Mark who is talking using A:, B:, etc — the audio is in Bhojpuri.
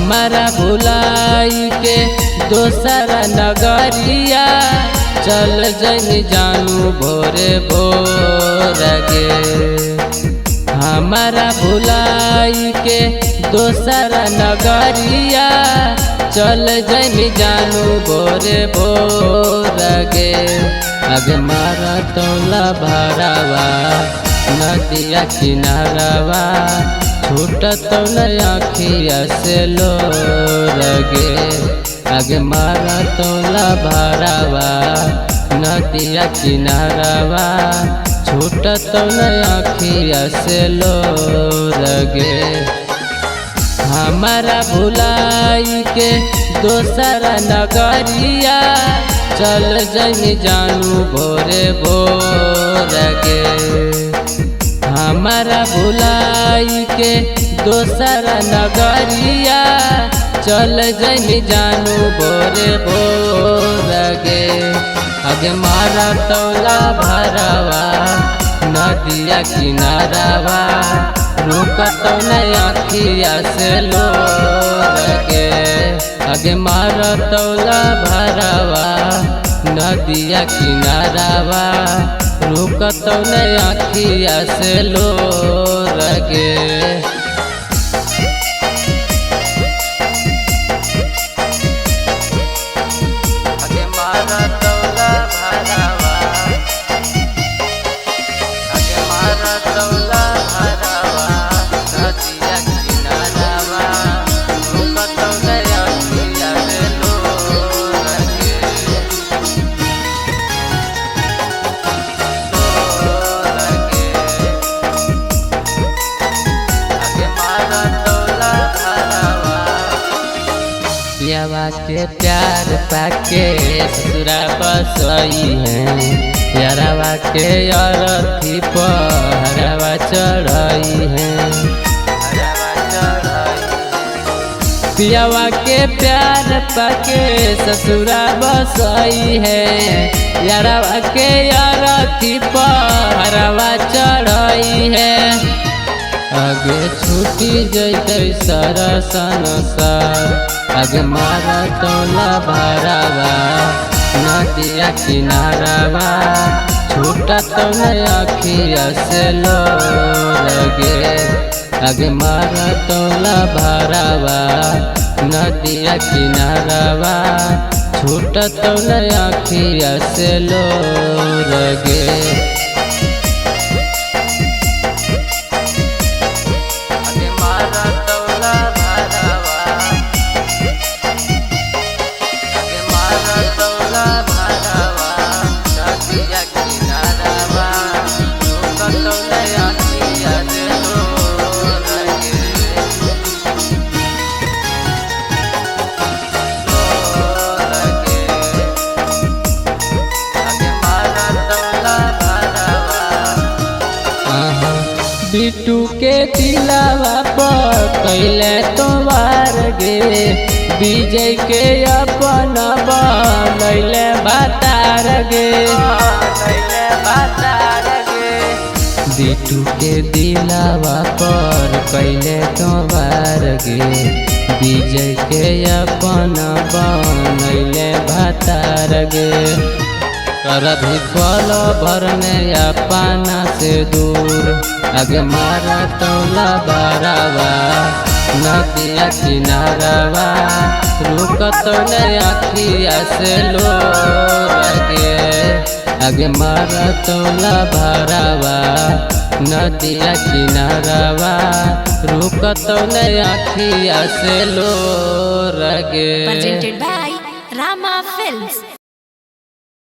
A: हमारा भुलाई के दोसर नगरिया चल जन जानू भोरे भोर गे। हमारा भुलाई के दोसर नगरिया चल जन जानू भोरे भोर गे। अगे मारा तोला भरावा नदिया किनारवा छूट तो अखिया से लोर गे। आगे मारा तोला भरावा नदिया किनारवा छूट तो अखिया से लोर गे। हमारा भुलाई के दोसर नगरिया चल जन जानू भोरे भोर गे। हमारा भुलाई के दोसर नगरिया चल जन जानू भोरे भोर गे। अगे मारा तोला भरावा नदिया किनारवा रुकत नहीं अखिया से लोर गे। अगे मारा तोला भरावा नदिया किनारवा रुकत नहीं अखिया से लोर गे। अगे मारा तोला भरावा अगे मारा तोला भरावा नदिया किनारवा रुकत नहीं अखिया से लोर गे। पियावा के प्यार पाके ससुरा बसई है यारावा के अरथी पहरावा चढ़ई है। पियावा के प्यार पाके ससुरा बसई है यारावा के अरथी पहरावा चढ़ई है। आगे छूटी जैते सरसन सर आगे मारा तोला भरावा नदिया किनारवा छूटा तो अखिया से लोर गे। आगे मारा तोला भरावा नदिया किनारवा छूटा तो अखिया से लोर गे। बिट्टू के दिलावा पर कैले तो वार गे विजय के अपन बनैले बातार गे। बिट्टू के दिलावा पर कैले तो वार गे विजय के अपन बनैले बातार गे। करभी पल भरने अपना से दूर आगे मारा तोला भरावा नदिया किनारवा रुकत नहीं अखिया से लोर गे। आगे मारा तोला भरावा नदिया किनारवा रुकत नहीं अखिया से लोर गे।